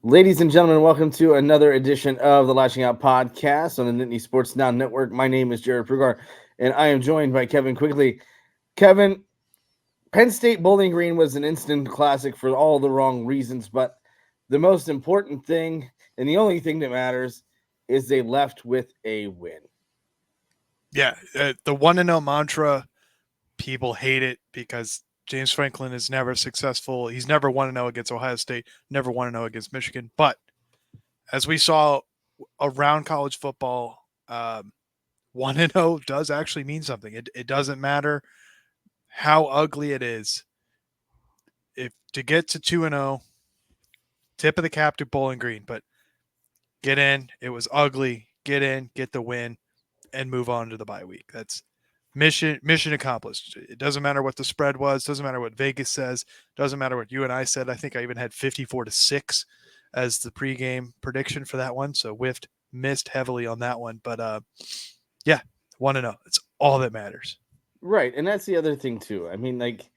Ladies and gentlemen, welcome to another edition of the Lasching Out Podcast on the Nittany Sports Now Network. My name is Jarrod Prugar, and I am joined by Kevin Quigley. Kevin, Penn State Bowling Green was an instant classic for all the wrong reasons, but the most important thing, and the only thing that matters, is they left with a win. Yeah, the 1-0 mantra, people hate it because James Franklin is never successful. He's never 1-0 against Ohio State, never 1-0 against Michigan. But as we saw around college football, 1-0 does actually mean something. It doesn't matter how ugly it is. If to get to 2-0, tip of the cap to Bowling Green, but get in. It was ugly. Get in, get the win, and move on to the bye week. That's mission accomplished. It doesn't matter what the spread was. Doesn't matter what Vegas says. Doesn't matter what you and I said. I think I even had 54-6 as the pregame prediction for that one. So missed heavily on that one. But yeah, 1-0. It's all that matters. Right, and that's the other thing too. I mean, like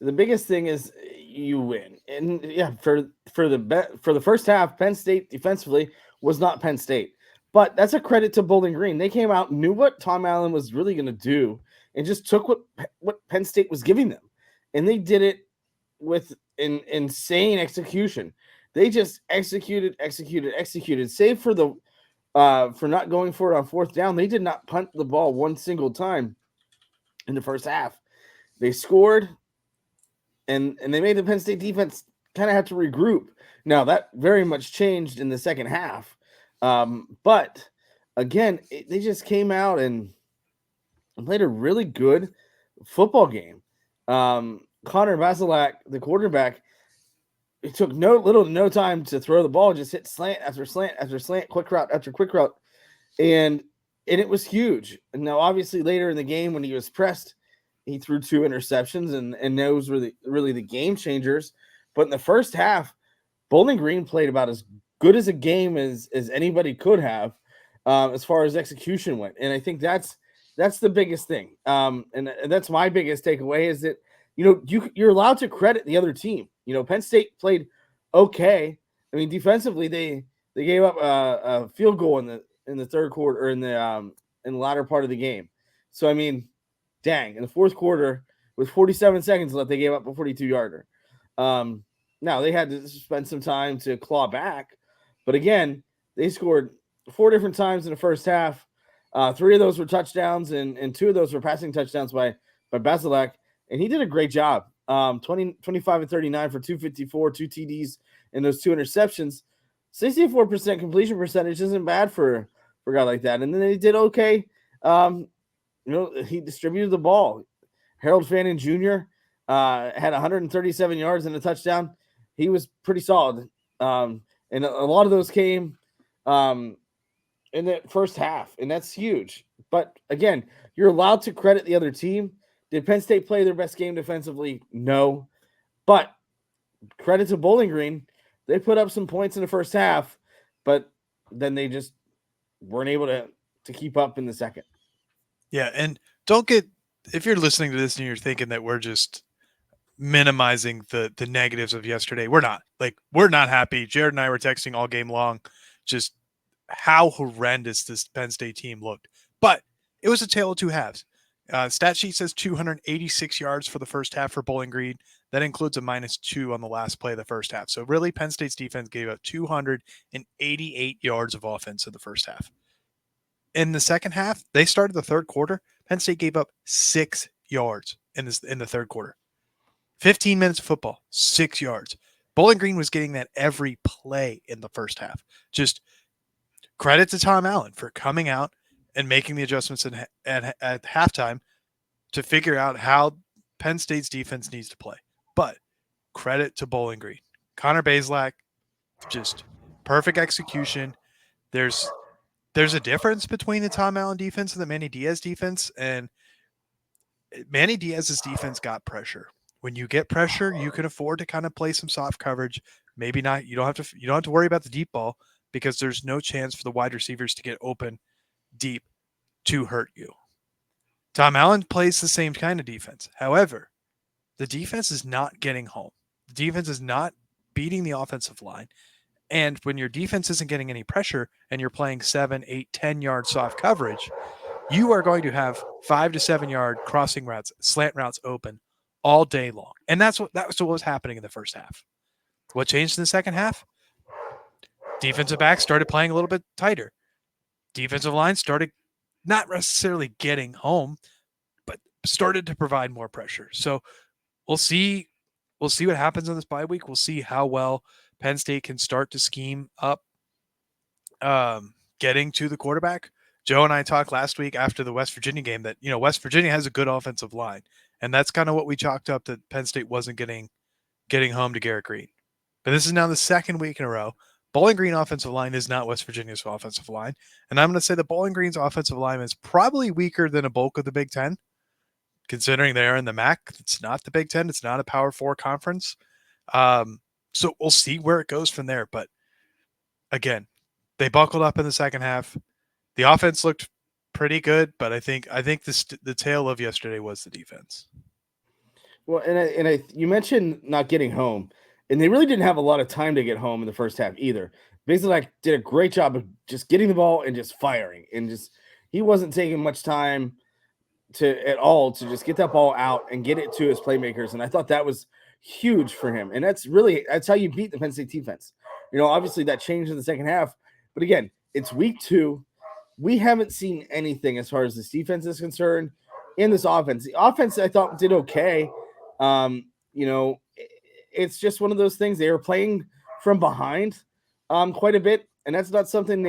the biggest thing is you win, and yeah, for the first half, Penn State defensively was not Penn State, but that's a credit to Bowling Green. They came out, knew what Tom Allen was really going to do, and just took what Penn State was giving them, and they did it with insane execution. They just executed. Save for the for not going for it on fourth down, they did not punt the ball one single time in the first half. They scored, and they made the Penn State defense kind of have to regroup. Now, that very much changed in the second half. But, again, they just came out and played a really good football game. Connor Bazelak, the quarterback, it took no time to throw the ball, just hit slant after slant after slant, quick route after quick route. And it was huge. And now, obviously, later in the game when he was pressed, he threw 2 interceptions, and those were really the game changers. But in the first half, Bowling Green played about as good as a game as anybody could have as far as execution went. And I think that's the biggest thing. And that's my biggest takeaway is that, you're allowed to credit the other team. Penn State played okay. I mean, defensively, they gave up a field goal in the third quarter, or in the latter part of the game. So, I mean, dang, in the fourth quarter, with 47 seconds left, they gave up a 42-yarder. Now, they had to spend some time to claw back. But, again, they scored 4 different times in the first half. 3 of those were touchdowns, and 2 of those were passing touchdowns by Bazelak. And he did a great job. 25 and 39 for 254, 2 TDs, and those 2 interceptions. 64% completion percentage isn't bad for a guy like that. And then they did okay. He distributed the ball. Harold Fannin Jr. Had 137 yards and a touchdown. He was pretty solid. And a lot of those came in the first half, and that's huge. But, again, you're allowed to credit the other team. Did Penn State play their best game defensively? No. But credit to Bowling Green. They put up some points in the first half, but then they just weren't able to keep up in the second. Yeah, and if you're listening to this and you're thinking that we're just minimizing the negatives of yesterday, we're not. We're not happy. Jarrod and I were texting all game long just how horrendous this Penn State team looked. But it was a tale of 2 halves. Stat sheet says 286 yards for the first half for Bowling Green. That includes a -2 on the last play of the first half. So really, Penn State's defense gave up 288 yards of offense in the first half. In the second half, they started the third quarter. Penn State gave up 6 yards in the third quarter. 15 minutes of football, 6 yards. Bowling Green was getting that every play in the first half. Just credit to Tom Allen for coming out and making the adjustments at halftime to figure out how Penn State's defense needs to play. But credit to Bowling Green. Connor Bazelak, just perfect execution. There's a difference between the Tom Allen defense and the Manny Diaz defense, and Manny Diaz's defense got pressure. When you get pressure, you can afford to kind of play some soft coverage. Maybe not. You don't have to worry about the deep ball because there's no chance for the wide receivers to get open deep to hurt you. Tom Allen plays the same kind of defense. However, the defense is not getting home. The defense is not beating the offensive line. And when your defense isn't getting any pressure and you're playing 7, 8, 10-yard soft coverage, you are going to have 5 to 7 yard crossing routes, slant routes open all day long. And that was what was happening in the first half. What changed in the second half? Defensive backs started playing a little bit tighter. Defensive line started not necessarily getting home, but started to provide more pressure. So we'll see what happens in this bye week. We'll see how well Penn State can start to scheme up getting to the quarterback. Joe and I talked last week after the West Virginia game that, West Virginia has a good offensive line. And that's kind of what we chalked up, that Penn State wasn't getting home to Garrett Green. But this is now the second week in a row. Bowling Green offensive line is not West Virginia's offensive line. And I'm going to say the Bowling Green's offensive line is probably weaker than a bulk of the Big Ten, considering they are in the MAC. It's not the Big Ten. It's not a Power 4 conference. So we'll see where it goes from there. But again, they buckled up in the second half. The offense looked pretty good, but I think the tale of yesterday was the defense. Well, and you mentioned not getting home, and they really didn't have a lot of time to get home in the first half either. Basically, did a great job of just getting the ball and just firing, and he wasn't taking much time at all to just get that ball out and get it to his playmakers. And I thought that was huge for him. And that's how you beat the Penn State defense. Obviously that changed in the second half, but again, it's week 2. We haven't seen anything as far as this defense is concerned in this offense. The offense I thought did okay. It's just one of those things. They were playing from behind quite a bit, and that's not something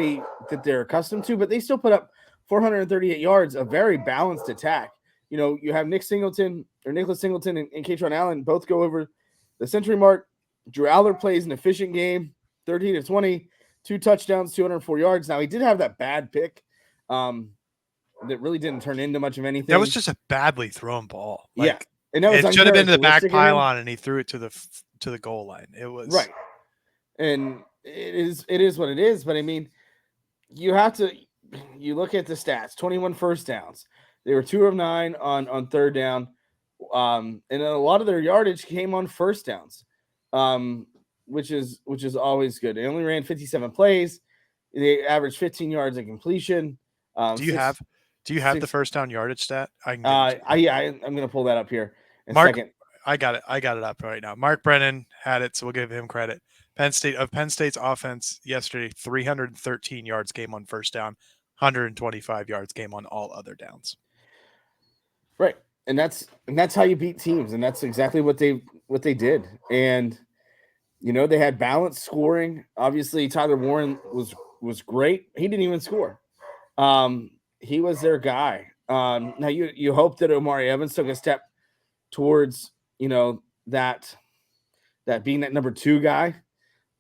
that they're accustomed to, but they still put up 438 yards, a very balanced attack. You have Nicholas Singleton and Katron Allen both go over the century mark. Drew Aller plays an efficient game, 13 to 20, 2 touchdowns, 204 yards. Now, he did have that bad pick that really didn't turn into much of anything. That was just a badly thrown ball. Yeah. And that was it should have been to the back pylon, and he threw it to the goal line. It was right. And it is what it is. But I mean, you look at the stats, 21 first downs. They were 2 of 9 on third down. And a lot of their yardage came on first downs, which is always good. They only ran 57 plays. They averaged 15 yards in completion. Do you have the first down yardage stat? I'm going to pull that up here in Mark, a second. I got it up right now. Mark Brennan had it, so we'll give him credit. Penn State's offense yesterday, 313 yards came on first down, 125 yards came on all other downs. Right. And that's how you beat teams, and that's exactly what they did. And they had balanced scoring. Obviously, Tyler Warren was great. He didn't even score. He was their guy. Now you hope that Omari Evans took a step towards that being that number 2 guy,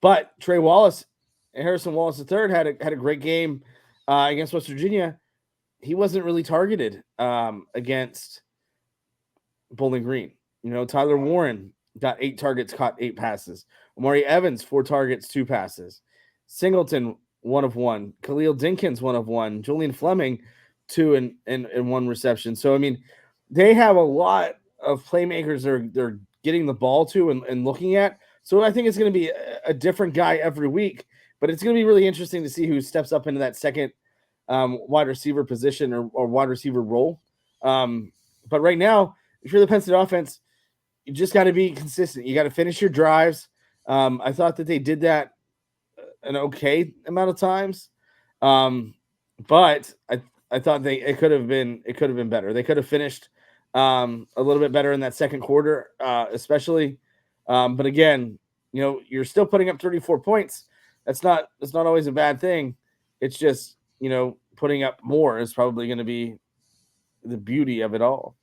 but Trey Wallace, Harrison Wallace III had a great game against West Virginia. He wasn't really targeted against Bowling Green. Tyler Warren got 8 targets, caught 8 passes. Omari Evans 4 targets, 2 passes. Singleton 1 of 1. Khalil Dinkins 1 of 1. Julian Fleming 2 and 1 reception. So I mean, they have a lot of playmakers they're getting the ball to and looking at. So I think it's going to be a different guy every week, but it's going to be really interesting to see who steps up into that second wide receiver position or wide receiver role. But right now, if you're the Penn State offense, you just got to be consistent. You got to finish your drives. I thought that they did that an okay amount of times, but I thought it could have been better. They could have finished a little bit better in that second quarter, especially. But again, you're still putting up 34 points. That's not always a bad thing. It's just, putting up more is probably going to be the beauty of it all.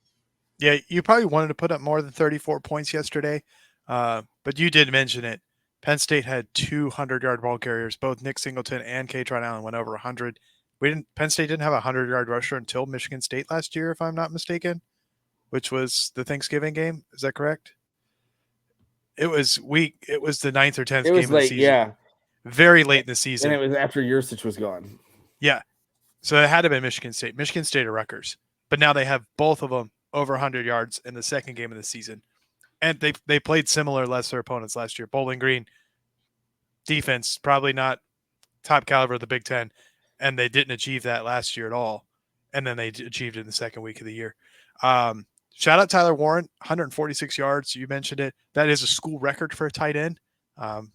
Yeah, you probably wanted to put up more than 34 points yesterday, but you did mention it. Penn State had 200-yard ball carriers. Both Nick Singleton and Katron Allen went over 100. Penn State didn't have a 100-yard rusher until Michigan State last year, if I'm not mistaken, which was the Thanksgiving game. Is that correct? It was the 9th or 10th game of the season. Yeah. Very late in the season. And it was after Yursich was gone. Yeah. So it had to be Michigan State. Michigan State or Rutgers. But now they have both of them over 100 yards in the second game of the season. And they played similar lesser opponents last year. Bowling Green defense, probably not top caliber of the Big Ten, and they didn't achieve that last year at all. And then they achieved it in the second week of the year. Shout out Tyler Warren, 146 yards. You mentioned it. That is a school record for a tight end.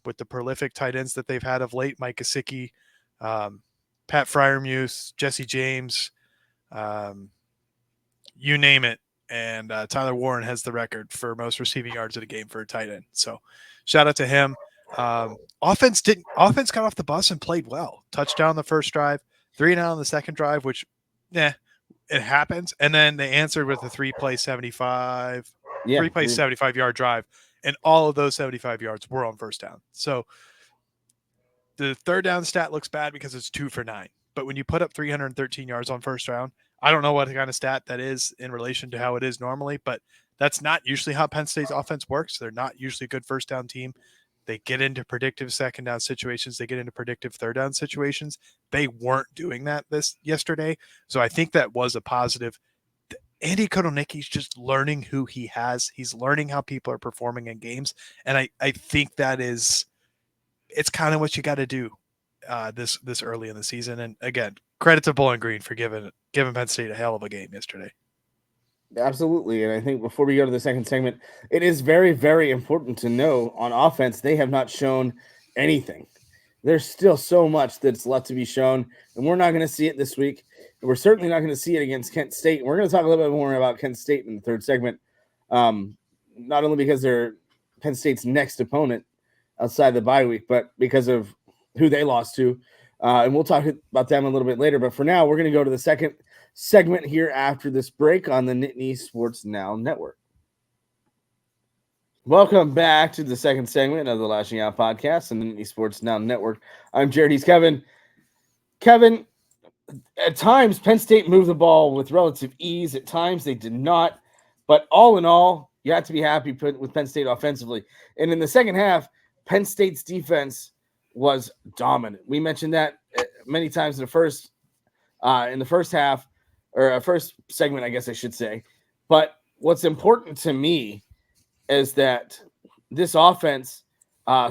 With the prolific tight ends that they've had of late, Mike Gesicki, Pat Freiermuth, Jesse James, you name it. And Tyler Warren has the record for most receiving yards in a game for a tight end. So shout out to him. Offense got off the bus and played well. Touchdown the first drive, 3-and-out on the second drive, which, it happens. And then they answered with a three-play 75-yard drive. And all of those 75 yards were on first down. So the third down stat looks bad because it's 2 for 9. But when you put up 313 yards on first down, I don't know what kind of stat that is in relation to how it is normally, but that's not usually how Penn State's offense works. They're not usually a good first down team. They get into predictive second down situations. They get into predictive third down situations. They weren't doing that yesterday. So I think that was a positive. Andy Kotelnicki's just learning who he has. He's learning how people are performing in games. And I think it's kind of what you got to do this early in the season. And again, credit to Bowling Green for giving Penn State a hell of a game yesterday. Absolutely. And I think before we go to the second segment, it is very, very important to know on offense, they have not shown anything. There's still so much that's left to be shown, and we're not going to see it this week. And we're certainly not going to see it against Kent State. And we're going to talk a little bit more about Kent State in the third segment, not only because they're Penn State's next opponent outside the bye week, but because of who they lost to. And we'll talk about them a little bit later. But for now, we're going to go to the second segment here after this break on the Nittany Sports Now Network. Welcome back to the second segment of the Lasching Out Podcast on the Nittany Sports Now Network. I'm Jarrod. He's Kevin. Kevin, at times, Penn State moved the ball with relative ease. At times, they did not. But all in all, you have to be happy with Penn State offensively. And in the second half, Penn State's defense was dominant. We mentioned that many times in the first half, or first segment, I guess I should say. But what's important to me is that this offense,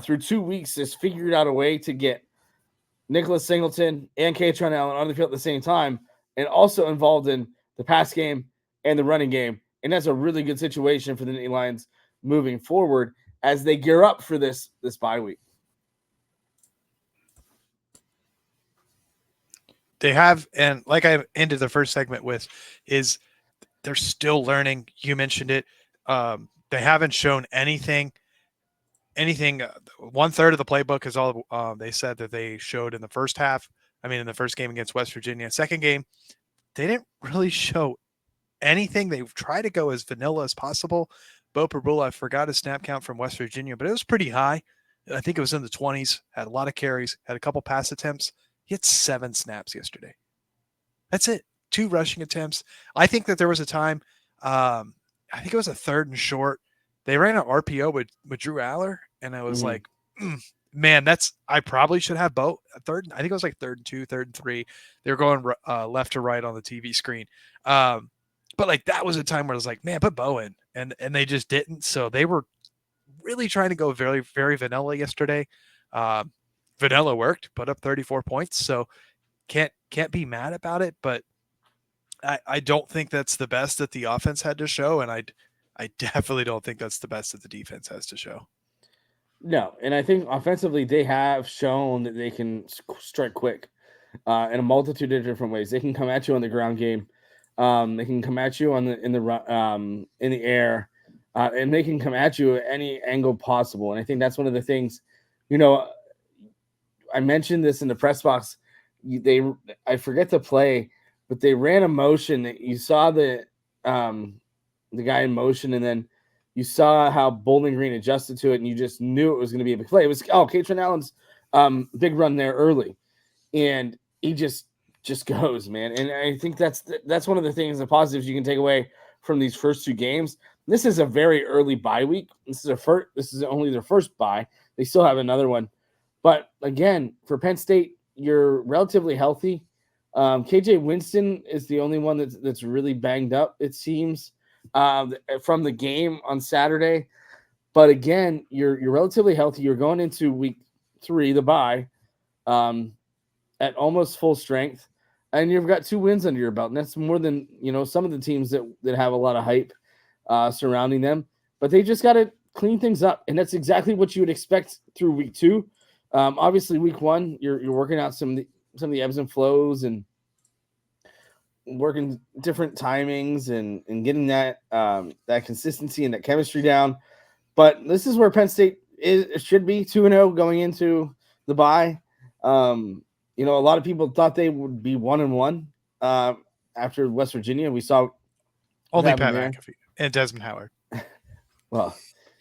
through 2 weeks, has figured out a way to get Nicholas Singleton and Katron Allen on the field at the same time, and also involved in the pass game and the running game. And that's a really good situation for the Nittany Lions moving forward as they gear up for this bye week. They have, and like I ended the first segment with, is they're still learning. You mentioned it. They haven't shown anything. 1/3 of the playbook is all they said that they showed in the first half. I mean, in the first game against West Virginia. Second game, they didn't really show anything. They've tried to go as vanilla as possible. Bo Perbula, I forgot his snap count from West Virginia, but it was pretty high. I think it was in the 20s. Had a lot of carries. Had a couple pass attempts. He had 7 snaps yesterday. That's it. 2 rushing attempts. I think that there was a time, I think it was a 3rd and short. They ran an RPO with Drew Aller, and I was like, man, I probably should have Bo. I think it was like 3rd and 2, 3rd and 3. They were going left to right on the TV screen. But like that was a time where I was like, man, put Bo in, and they just didn't. So they were really trying to go very, very vanilla yesterday. Vanilla worked, put up 34 points. So can't be mad about it, but I don't think that's the best that the offense had to show. And I definitely don't think that's the best that the defense has to show. No. And I think offensively, they have shown that they can strike quick in a multitude of different ways. They can come at you on the ground game. They can come at you in the air, and they can come at you at any angle possible. And I think that's one of the things, I mentioned this in the press box. I forget the play, but they ran a motion that you saw the guy in motion, and then you saw how Bowling Green adjusted to it, and you just knew it was going to be a big play. It was Katron Allen's big run there early, and he just goes, man. And I think that's one of the things, the positives you can take away from these first 2 games. This is a very early bye week. This is only their first bye. They still have another one. But again, for Penn State, you're relatively healthy. KJ Winston is the only one that's really banged up, it seems, from the game on Saturday. But again, you're relatively healthy. You're going into week 3, the bye, at almost full strength, and you've got 2 wins under your belt, and that's more than some of the teams that have a lot of hype surrounding them. But they just got to clean things up, and that's exactly what you would expect through week 2. Obviously, week 1, you're working out some of the ebbs and flows and working different timings and getting that consistency and that chemistry down. But this is where Penn State should be 2-0 going into the bye. A lot of people thought they would be 1-1 after West Virginia. We saw only Pat McAfee and Desmond Howard. Well,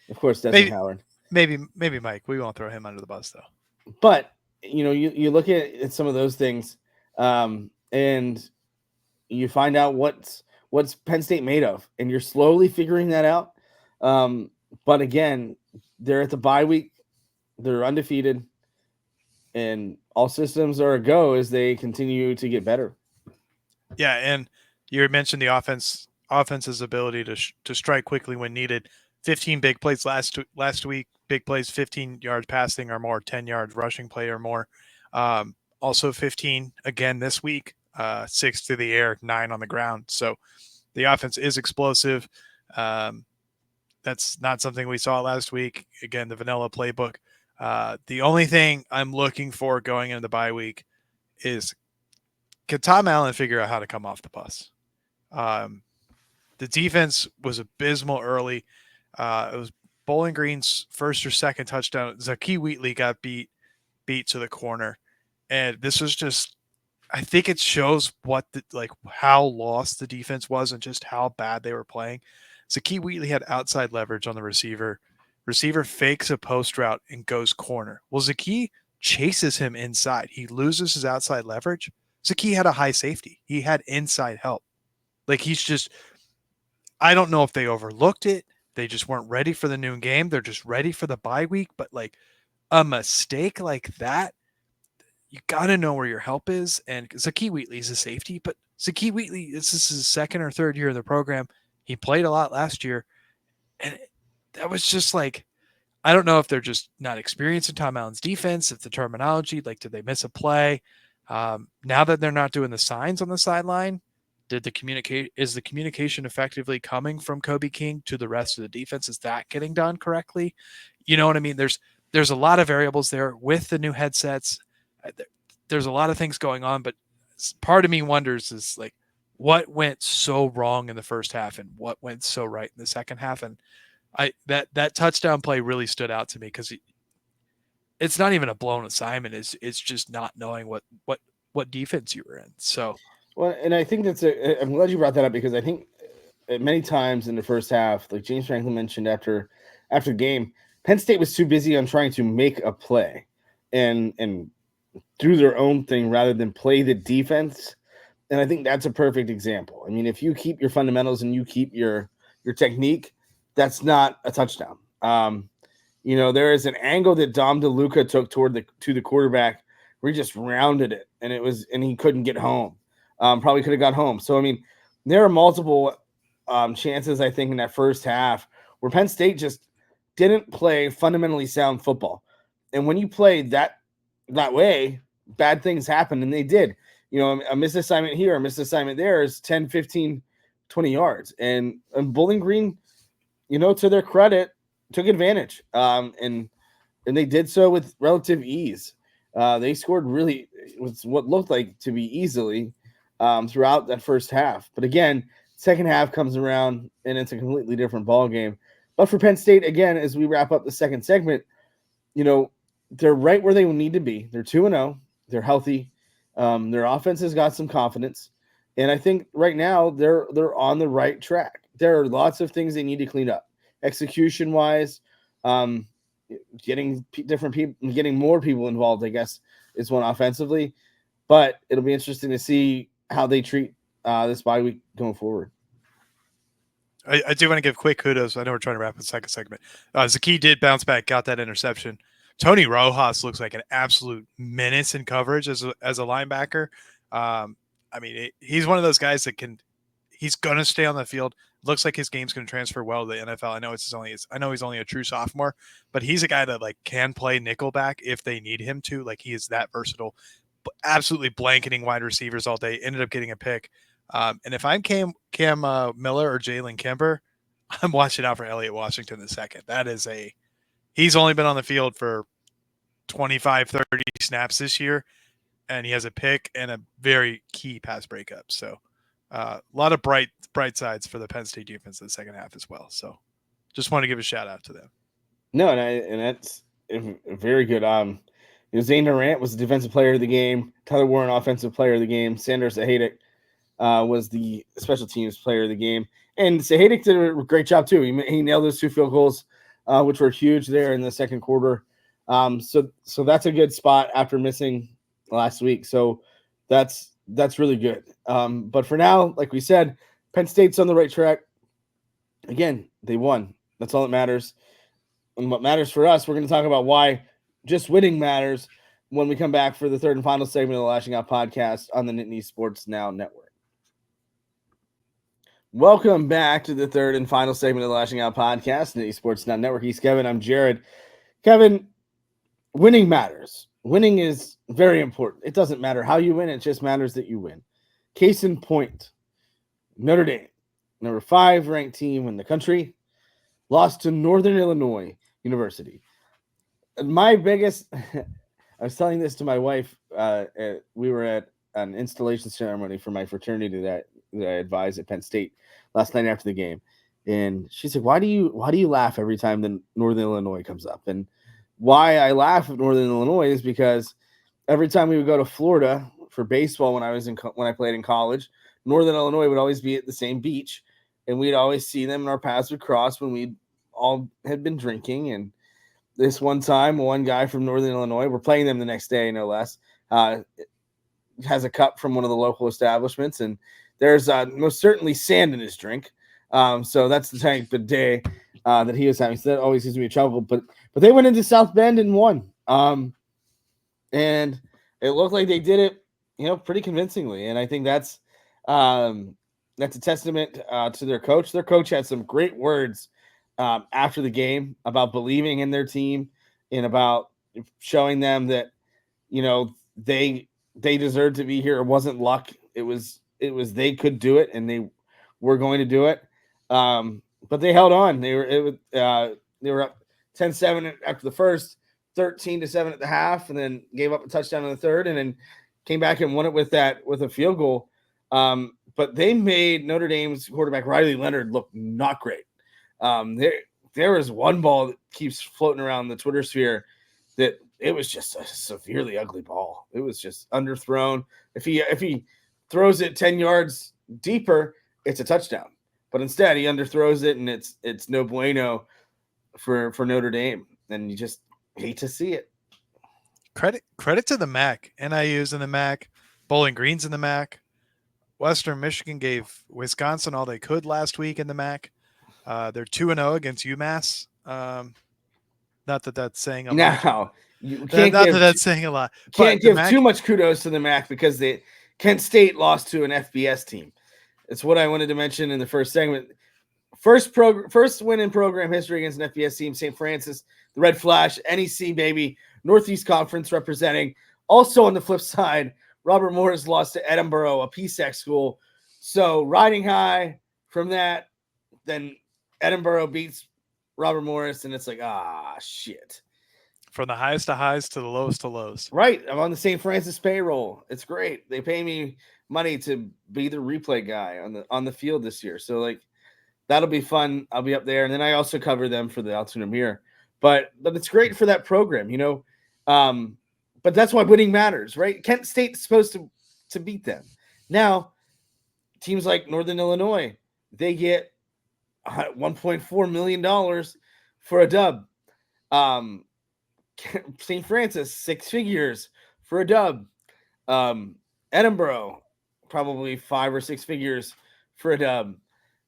of course, Desmond Howard. Maybe Mike. We won't throw him under the bus though. But you look at some of those things, and you find out what's Penn State made of, and you're slowly figuring that out. But again, they're at the bye week, they're undefeated, and all systems are a go as they continue to get better. Yeah, and you mentioned the offense's ability to strike quickly when needed. 15 big plays last week. Big plays, 15 yards passing or more, 10 yards rushing play or more. Also 15 again this week, 6 through the air, 9 on the ground. So the offense is explosive. That's not something we saw last week. Again, the vanilla playbook. The only thing I'm looking for going into the bye week is, can Tom Allen figure out how to come off the bus? The defense was abysmal early. It was Bowling Green's first or second touchdown. Zakee Wheatley got beat to the corner. And this was just, I think it shows how lost the defense was and just how bad they were playing. Zakee Wheatley had outside leverage on the receiver. Receiver fakes a post route and goes corner. Well, Zakee chases him inside. He loses his outside leverage. Zakee had a high safety. He had inside help. I don't know if they overlooked it. They just weren't ready for the noon game. They're just ready for the bye week. But a mistake like that, you got to know where your help is. And Zakee Wheatley is a safety, but Zakee Wheatley, this is his second or third year of the program. He played a lot last year. And that was just I don't know if they're just not experienced in Tom Allen's defense, if the terminology, did they miss a play? Now that they're not doing the signs on the sideline, is the communication effectively coming from Kobe King to the rest of the defense? Is that getting done correctly? You know what I mean? There's a lot of variables there with the new headsets. There's a lot of things going on, but part of me wonders is what went so wrong in the first half and what went so right in the second half. And that touchdown play really stood out to me because it's not even a blown assignment. It's just not knowing what defense you were in. So. Well, and I think I'm glad you brought that up because I think many times in the first half, like James Franklin mentioned after the game, Penn State was too busy on trying to make a play and do their own thing rather than play the defense. And I think that's a perfect example. I mean, if you keep your fundamentals and you keep your technique, that's not a touchdown. There is an angle that Dom DeLuca took to the quarterback where he just rounded it and he couldn't get home. Probably could have got home. So, I mean, there are multiple chances, I think, in that first half where Penn State just didn't play fundamentally sound football. And when you play that way, bad things happen, and they did. A missed assignment here, a missed assignment there is 10, 15, 20 yards. And Bowling Green, to their credit, took advantage. And they did so with relative ease. They scored really with what looked like to be easily throughout that first half. But again, second half comes around and it's a completely different ball game. But for Penn State, again, as we wrap up the second segment, they're right where they need to be. They're 2-0. They're healthy. Their offense has got some confidence. And I think right now they're on the right track. There are lots of things they need to clean up. Execution-wise, getting different people, getting more people involved, I guess, is one offensively. But it'll be interesting to see how they treat this bye week going forward. I do want to give quick kudos. I know we're trying to wrap up the second segment. Zakee did bounce back, got that interception. Tony Rojas looks like an absolute menace in coverage as a linebacker. He's one of those guys that He's going to stay on the field. Looks like his game's going to transfer well to the NFL. I know he's only a true sophomore, but he's a guy that like can play nickelback if they need him to. Like he is that versatile, absolutely blanketing wide receivers all day. Ended up getting a pick. And if I'm Cam Miller or Jalen Kemper, I'm watching out for Elliott Washington the second. He's only been on the field for 25, 30 snaps this year, and he has a pick and a very key pass breakup. So a lot of bright sides for the Penn State defense in the second half as well. So just want to give a shout out to them. No, and that's very good. Zane Durant was the defensive player of the game. Tyler Warren, offensive player of the game. Sanders Sahaydak was the special teams player of the game. And Sahaydak did a great job too. He nailed those 2 field goals, which were huge there in the second quarter. So that's a good spot after missing last week. So that's really good. But for now, like we said, Penn State's on the right track. Again, they won. That's all that matters. And what matters for us, we're going to talk about why just winning matters when we come back for the third and final segment of the Lasching Out Podcast on the Nittany Sports Now Network. Welcome back to the third and final segment of the Lasching Out Podcast, Nittany Sports Now Network. He's Kevin. I'm Jarrod. Kevin, winning matters. Winning is very important. It doesn't matter how you win. It just matters that you win. Case in point, Notre Dame, number 5 ranked team in the country, lost to Northern Illinois University. My biggest, I was telling this to my wife. We were at an installation ceremony for my fraternity that I advised at Penn State last night after the game. And she said, why do you laugh every time the Northern Illinois comes up? And why I laugh at Northern Illinois is because every time we would go to Florida for baseball when I played in college, Northern Illinois would always be at the same beach, and we'd always see them and our paths would cross when we all had been drinking. And this one time, one guy from Northern Illinois, we're playing them the next day, no less, has a cup from one of the local establishments, and there's most certainly sand in his drink. So that's the type of day that he was having. So that always gives me a chuckle. But they went into South Bend and won. And it looked like they did it, pretty convincingly. And I think that's a testament to their coach. Their coach had some great words after the game about believing in their team and about showing them that, they deserved to be here. It wasn't luck. It was they could do it, and they were going to do it. But they held on. They were up 10-7 after the first, 13-7 at the half, and then gave up a touchdown in the third, and then came back and won it with a field goal. But they made Notre Dame's quarterback Riley Leonard look not great. There is one ball that keeps floating around the Twitter sphere that it was just a severely ugly ball. It was just underthrown. If he throws it 10 yards deeper, it's a touchdown. But instead, he underthrows it, and it's no bueno for Notre Dame. And you just hate to see it. Credit to the MAC. NIU's in the MAC. Bowling Green's in the MAC. Western Michigan gave Wisconsin all they could last week in the MAC. They're 2-0 against UMass. Not that that's saying a lot. No, you can't that's saying a lot. Can't give too much kudos to the MAC because Kent State lost to an FBS team. It's what I wanted to mention in the first segment. First win in program history against an FBS team, St. Francis, the Red Flash, NEC, baby, Northeast Conference representing. Also on the flip side, Robert Morris lost to Edinburgh, a PSAC school. So riding high from that, then Edinburgh beats Robert Morris, and it's like, shit. From the highest to highs to the lowest to lows. Right. I'm on the St. Francis payroll. It's great. They pay me money to be the replay guy on the field this year. So that'll be fun. I'll be up there. And then I also cover them for the Altoona Mirror. But it's great for that program, But that's why winning matters, right? Kent State's supposed to beat them. Now, teams like Northern Illinois, they get $1.4 million for a dub. St. Francis, 6 figures for a dub. Edinburgh, probably 5 or 6 figures for a dub.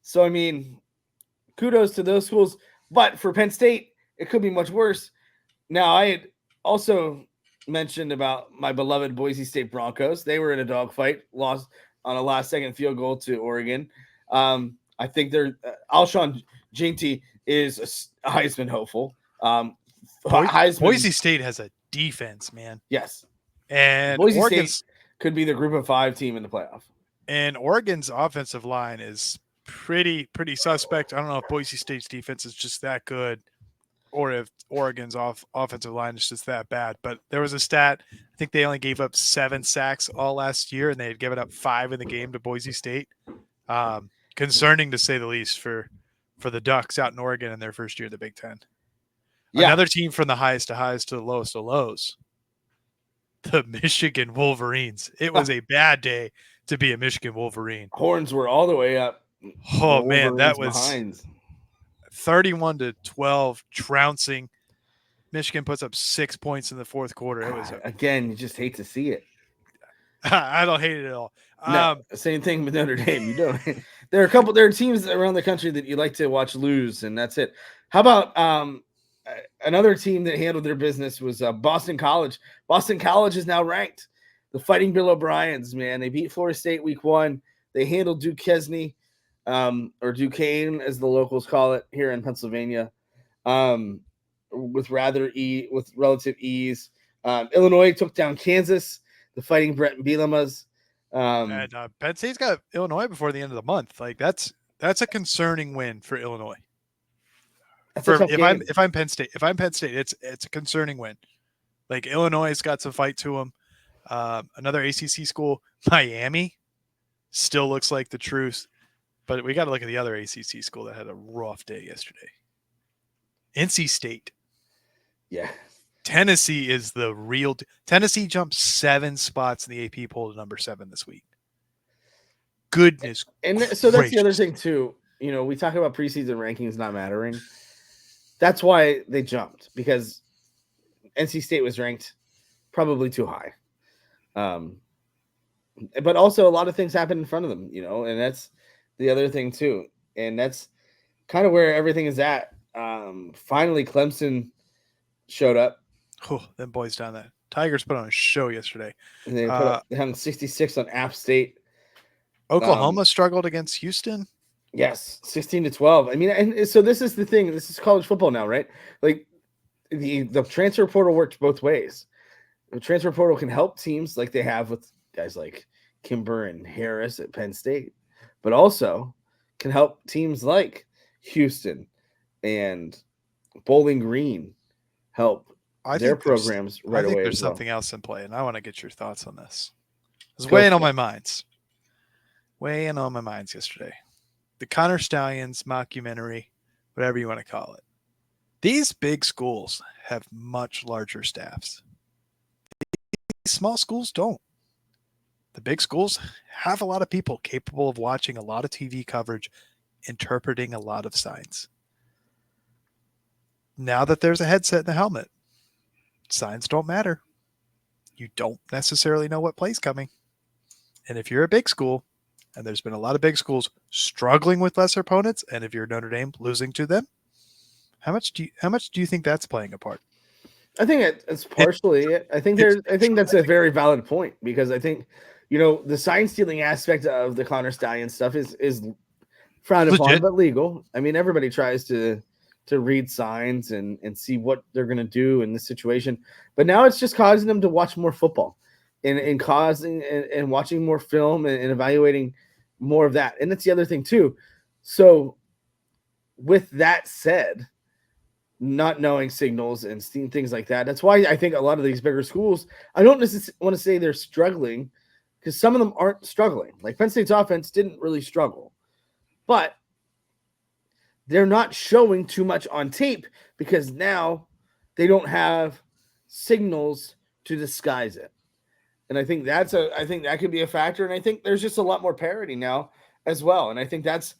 So, I mean, kudos to those schools. But for Penn State, it could be much worse. Now, I had also mentioned about my beloved Boise State Broncos. They were in a dogfight, lost on a last-second field goal to Oregon. I think Alshon Jeinty is a Heisman hopeful. Boise State has a defense, man. Yes. And Boise Oregon's State could be the group of 5 team in the playoff. And Oregon's offensive line is pretty suspect. I don't know if Boise State's defense is just that good or if Oregon's offensive line is just that bad. But there was a stat, I think they only gave up 7 sacks all last year, and they had given up 5 in the game to Boise State. Concerning to say the least for the Ducks out in Oregon in their first year of the Big Ten. Yeah. Another team from the highest to highs to the lowest to lows. The Michigan Wolverines. It was a bad day to be a Michigan Wolverine. Horns were all the way up. Oh, man, that was 31-12, trouncing. Michigan puts up 6 points in the fourth quarter. It was again, you just hate to see it. I don't hate it at all. No, same thing with Notre Dame. You don't. There are teams around the country that you like to watch lose, and that's it. How about another team that handled their business was Boston College. Boston College is now ranked. The Fighting Bill O'Briens, man. They beat Florida State week 1. They handled Duquesne, or Duquesne, as the locals call it here in Pennsylvania, with relative ease. Illinois took down Kansas. The Fighting Brett and Bielemas. And Penn State's got Illinois before the end of the month. Like that's a concerning win for Illinois. If I'm Penn State, it's a concerning win. Like Illinois has got some fight to them. Another ACC school, Miami, still looks like the truth, but we got to look at the other ACC school that had a rough day yesterday. NC State. Yeah. Tennessee is the real. Tennessee jumped 7 spots in the AP poll to number 7 this week. Goodness. And so that's the other thing too. You know, we talk about preseason rankings not mattering. That's why they jumped, because NC State was ranked probably too high. But also a lot of things happened in front of them, you know, and that's the other thing too. And that's kind of where everything is at. Finally, Clemson showed up. Oh, them boys down there. Tigers put on a show yesterday. And they had 66 on App State. Oklahoma struggled against Houston. Yes, 16-12. I mean, and so this is the thing. This is college football now, right? Like the transfer portal works both ways. The transfer portal can help teams like they have with guys like Kimber and Harris at Penn State, but also can help teams like Houston and Bowling Green help their programs right away. I think there's something else in play, and I want to get your thoughts on this. It was weighing on my minds. Weighing on my minds yesterday. The Connor Stallions mockumentary, whatever you want to call it. These big schools have much larger staffs. These small schools don't. The big schools have a lot of people capable of watching a lot of TV coverage, interpreting a lot of signs. Now that there's a headset in the helmet, signs don't matter. You don't necessarily know what play's coming. And if you're a big school, and there's been a lot of big schools struggling with lesser opponents, and if you're Notre Dame losing to them, how much do you think that's playing a part? I think it's partially it. I think that's a very valid point, because I think, you know, the sign stealing aspect of the Connor Stallion stuff is frowned upon, but legal. I mean, everybody tries to read signs and see what they're going to do in this situation. But now it's just causing them to watch more football and causing and watching more film and evaluating more of that. And that's the other thing too. So with that said, not knowing signals and seeing things like that, that's why I think a lot of these bigger schools, I don't necessarily want to say they're struggling, because some of them aren't struggling. Like Penn State's offense didn't really struggle, but they're not showing too much on tape because now they don't have signals to disguise it. And I think that could be a factor. And I think there's just a lot more parity now as well. And I think that's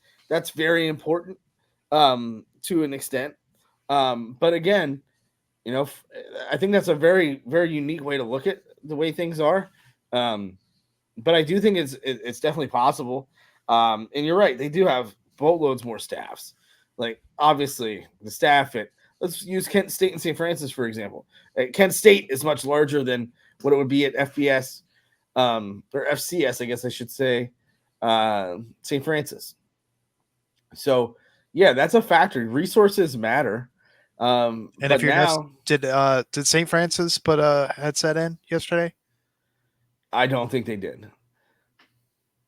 very important to an extent. But again, you know, I think that's a very, very unique way to look at the way things are. But I do think it's definitely possible. And you're right. They do have boatloads more staffs. Like, obviously, the staff let's use Kent State and St. Francis, for example. Kent State is much larger than what it would be at FBS or FCS, I guess I should say, St. Francis. So, yeah, that's a factor. Resources matter. And But if you're now, did St. Francis put a headset in yesterday? I don't think they did.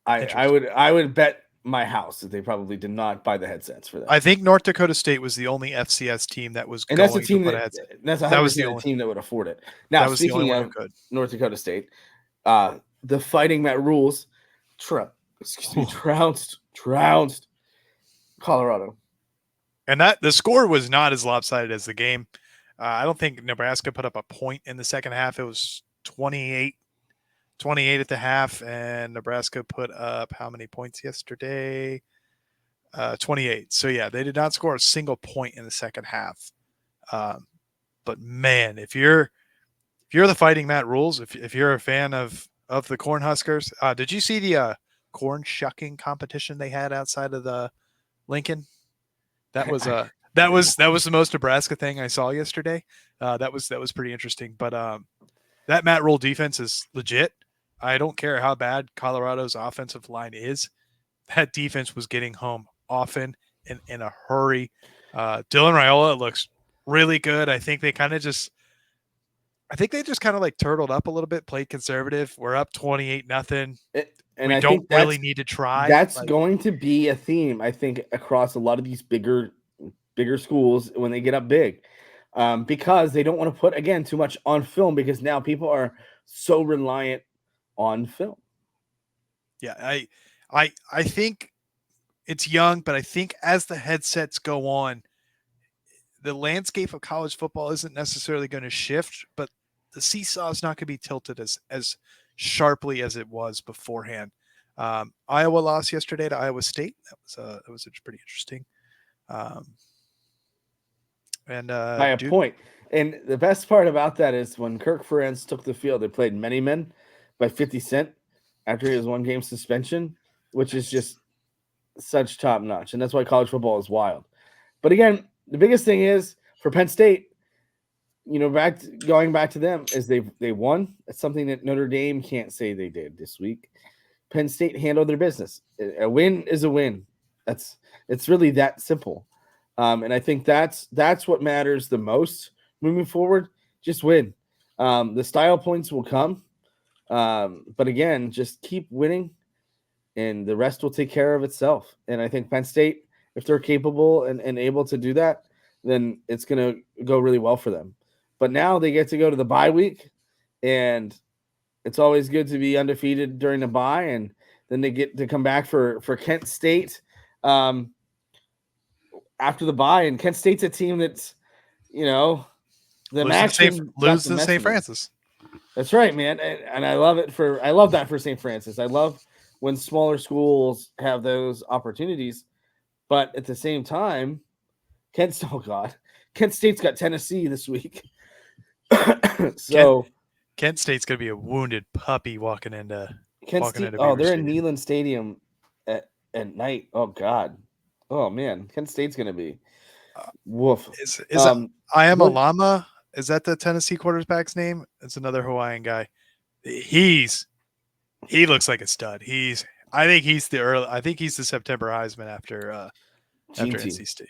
I Interesting. would bet my house that they probably did not buy the headsets for that. I think North Dakota State was the only FCS team that was And that's a going to team put a that headset. that's That was 100% the a only. team that would afford it. Now, That was the only speaking one who of could. North Dakota State, the Fighting Matt Rules, trounced Colorado. And that the score was not as lopsided as the game. I don't think Nebraska put up a point in the second half. It was 28 at the half, and Nebraska put up how many points yesterday? 28. So yeah, they did not score a single point in the second half. But man, if you're the Fighting Matt Rules, if you're a fan of the Cornhuskers, did you see the corn shucking competition they had outside of the Lincoln? That was that was the most Nebraska thing I saw yesterday. That was pretty interesting. But that Matt Rule defense is legit. I don't care how bad Colorado's offensive line is. That defense was getting home often and in a hurry. Dylan Raiola looks really good. I think they just kind of like turtled up a little bit, played conservative. We're up 28-0. And we I don't think really need to try. That's going to be a theme, I think, across a lot of these bigger schools when they get up big, because they don't want to put, again, too much on film, because now people are so reliant on film. Yeah, I think it's young, but I think as the headsets go on, the landscape of college football isn't necessarily going to shift, but the seesaw is not going to be tilted as sharply as it was beforehand. Iowa lost yesterday to Iowa State. That was pretty interesting. By a point. And the best part about that is when Kirk Ferentz took the field, they played Many Men by 50 Cent after his 1-game suspension, which is just such top notch. And that's why college football is wild. But again, the biggest thing is for Penn State, going back to them, is they won. It's something that Notre Dame can't say they did this week. Penn State handled their business. A win is a win. It's really that simple. And I think that's what matters the most moving forward. Just win. The style points will come. But again, just keep winning and the rest will take care of itself. And I think Penn State, if they're capable and able to do that, then it's going to go really well for them. But now they get to go to the bye week, and it's always good to be undefeated during the bye, and then they get to come back for Kent State after the bye. And Kent State's a team that's, the lose to St. Francis. That's right, man. And I love that for St. Francis. I love when smaller schools have those opportunities, but at the same time, Kent State's got Tennessee this week. So Kent State's gonna be a wounded puppy walking into Kent State. Oh, they're in Neyland Stadium at night. Oh God. Oh man, Kent State's gonna be woof. Is I am a llama? Is that the Tennessee quarterback's name? It's another Hawaiian guy. He looks like a stud. I think he's the September Heisman after NC State.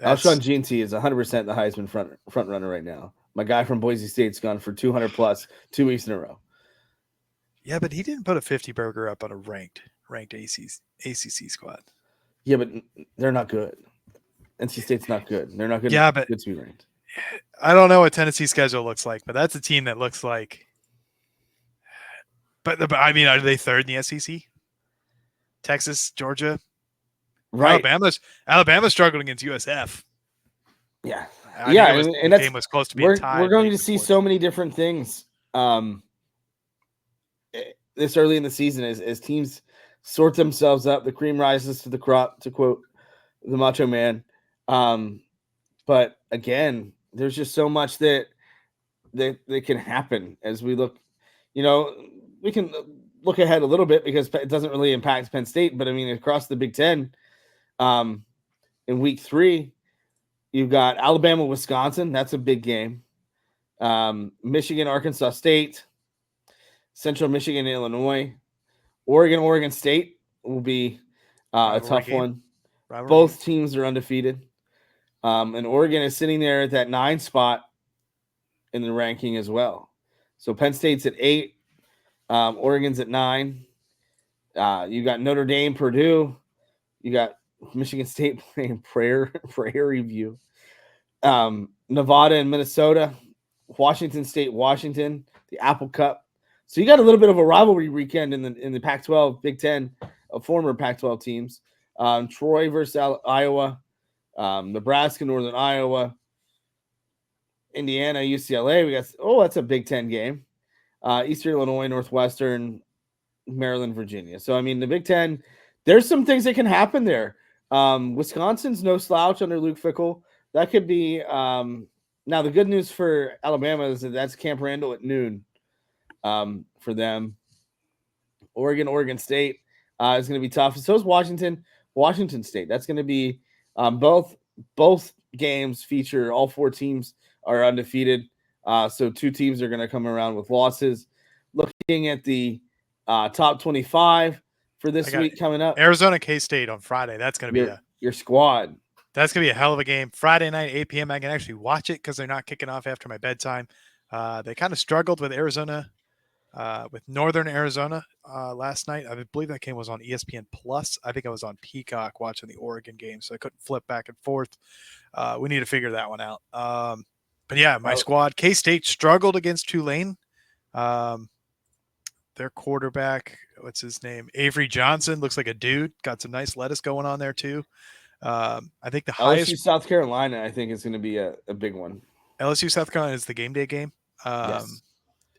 Alshon Jeanty is 100% the Heisman front runner right now. My guy from Boise State's gone for 200 plus 2 weeks in a row. Yeah, but he didn't put a 50 burger up on a ranked ACC squad. Yeah, but they're not good. NC State's not good. They're not good. Yeah, but good to be ranked. I don't know what Tennessee's schedule looks like, but that's a team that looks like. But I mean, are they third in the SEC? Texas, Georgia, right? Alabama's struggling against USF. Yeah, and that game was close to being tied. We're going to see so many different things this early in the season as teams sort themselves up. The cream rises to the crop, to quote the Macho Man. But again, there's just so much that can happen as we look. We can look ahead a little bit because it doesn't really impact Penn State. But I mean, across the Big Ten, in week 3, you've got Alabama, Wisconsin. That's a big game. Michigan, Arkansas State, Central Michigan, Illinois, Oregon State will be a tough one. Rivalry Both teams are undefeated. And Oregon is sitting there at that 9 spot in the ranking as well. So Penn State's at 8. Oregon's at 9. You got Notre Dame, Purdue. You got Michigan State playing Prairie View. Nevada and Minnesota. Washington State, Washington. The Apple Cup. So you got a little bit of a rivalry weekend in the Pac-12, Big Ten, former Pac-12 teams. Troy versus Iowa. Nebraska, Northern Iowa. Indiana, UCLA. We got that's a Big Ten game. Eastern Illinois, Northwestern, Maryland, Virginia. So I mean, the Big Ten, there's some things that can happen there. Wisconsin's no slouch under Luke Fickell. That could be. Now the good news for Alabama is that's Camp Randall at noon. For them, Oregon State is going to be tough. And so is Washington State. That's going to be both games feature all 4 teams are undefeated. So 2 teams are going to come around with losses. Looking at the top 25 for this week coming up. Arizona K-State on Friday. That's going to be your squad. That's going to be a hell of a game. Friday night, 8 p.m. I can actually watch it because they're not kicking off after my bedtime. They kind of struggled with Arizona, with Northern Arizona last night. I believe that game was on ESPN Plus. I think I was on Peacock watching the Oregon game, so I couldn't flip back and forth. We need to figure that one out. But yeah, my squad, K-State struggled against Tulane. Their quarterback, what's his name? Avery Johnson, looks like a dude. Got some nice lettuce going on there too. I think the highest LSU South Carolina, I think, is going to be a big one. LSU South Carolina is the game day game. Yes.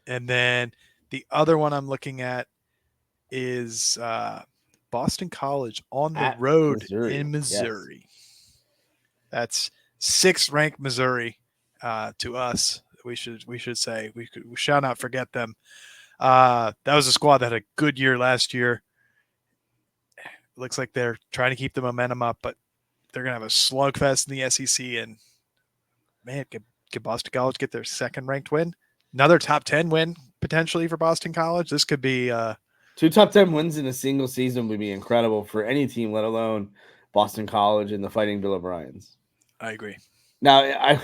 And then the other one I'm looking at is Boston College on the road in Missouri. Yes. That's 6th ranked Missouri to us. We should say we shall not forget them. That was a squad that had a good year last year. Looks like they're trying to keep the momentum up, but they're going to have a slugfest in the SEC. And man, could Boston College get their 2nd ranked win? Another top 10 win potentially for Boston College. This could be 2 top 10 wins in a single season would be incredible for any team, let alone Boston College and the Fighting Bill O'Briens. I agree. Now,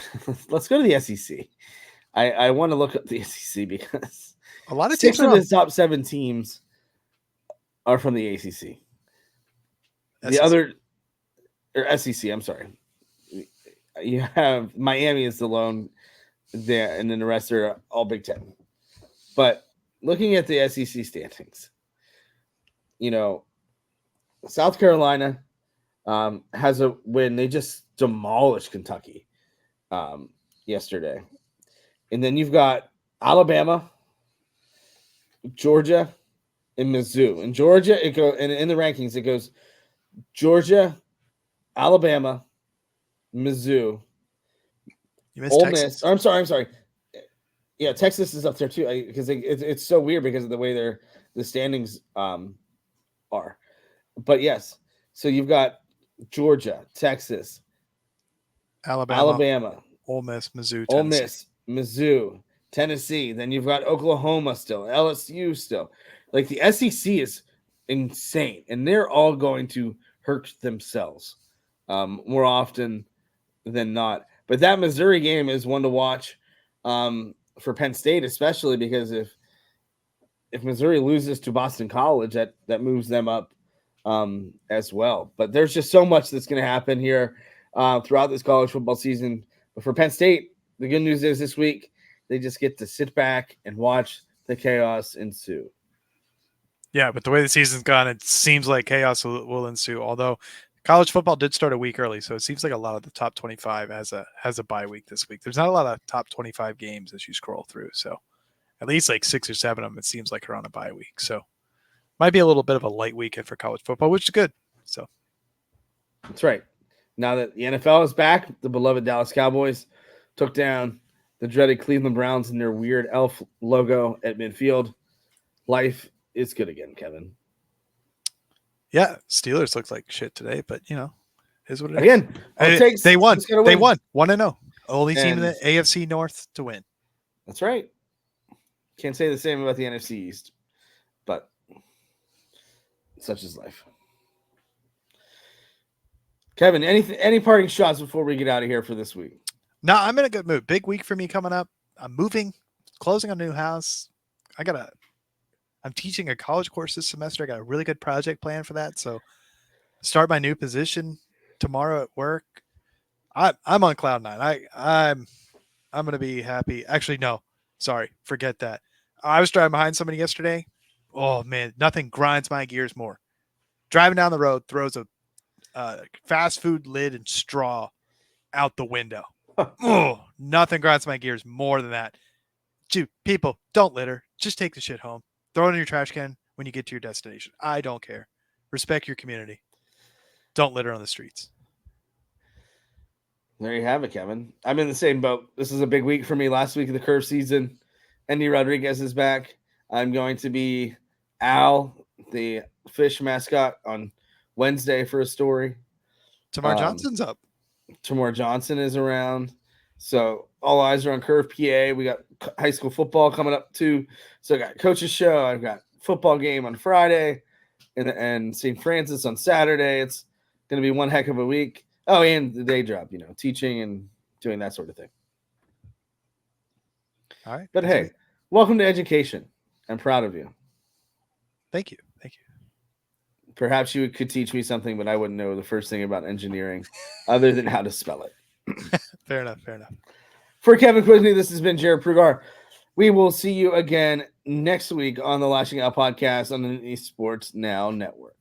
let's go to the SEC. I want to look up the SEC because a lot of 6 of the top 7 teams are from the ACC. The other or SEC, I'm sorry. You have Miami is the lone there, and then the rest are all Big Ten. But looking at the SEC standings, South Carolina has a win. They just demolished Kentucky yesterday. And then you've got Alabama, Georgia, and Mizzou. In Georgia, it goes, and in the rankings, it goes Georgia, Alabama, Mizzou, Ole Miss. I'm sorry. Yeah, Texas is up there too because it's so weird because of the way the standings are. But yes, so you've got Georgia, Texas, Alabama, Ole Miss, Mizzou, Ole Miss, Mizzou, Tennessee. Then you've got Oklahoma still, LSU still. Like the SEC is insane, and they're all going to hurt themselves more often than not. But that Missouri game is one to watch for Penn State, especially because if Missouri loses to Boston College, that moves them up as well. But there's just so much that's going to happen here throughout this college football season. But for Penn State, the good news is this week they just get to sit back and watch the chaos ensue. Yeah, but the way the season's gone, it seems like chaos will ensue. Although college football did start a week early, so it seems like a lot of the top 25 has a bye week this week. There's not a lot of top 25 games as you scroll through, so at least like 6 or 7 of them it seems like are on a bye week. So might be a little bit of a light weekend for college football, which is good. So that's right. Now that the NFL is back, the beloved Dallas Cowboys took down the dreaded Cleveland Browns in their weird elf logo at midfield. Life is good again, Kevin. Yeah, Steelers looked like shit today, but is what it again, is. They won. They won 1-0. Only team in the AFC North to win. That's right. Can't say the same about the NFC East, but such is life. Kevin, any parting shots before we get out of here for this week? No, I'm in a good mood. Big week for me coming up. I'm moving, closing a new house. I'm teaching a college course this semester. I got a really good project plan for that. So start my new position tomorrow at work. I'm on cloud nine. I'm going to be happy. Actually, no, sorry. Forget that. I was driving behind somebody yesterday. Oh man, nothing grinds my gears more. Driving down the road, throws a fast food lid and straw out the window. Oh, nothing grinds my gears more than that. Dude, people, don't litter. Just take the shit home. Throw it in your trash can when you get to your destination. I don't care. Respect your community. Don't litter on the streets. There you have it, Kevin. I'm in the same boat. This is a big week for me. Last week of the curve season, Andy Rodriguez is back. I'm going to be Al, the fish mascot, on Wednesday for a story. Tamar Johnson's up. Tamar Johnson is around. So all eyes are on Curve PA. We got high school football coming up too. So I got coach's show. I've got football game on Friday and St. Francis on Saturday. It's going to be one heck of a week. Oh, and the day job, teaching and doing that sort of thing. All right. But hey, welcome to education. I'm proud of you. Thank you. Perhaps you could teach me something, but I wouldn't know the first thing about engineering other than how to spell it. Fair enough. For Kevin Quigley, this has been Jarrod Prugar. We will see you again next week on the Lasching Out Podcast on the Nittany Sports Now Network.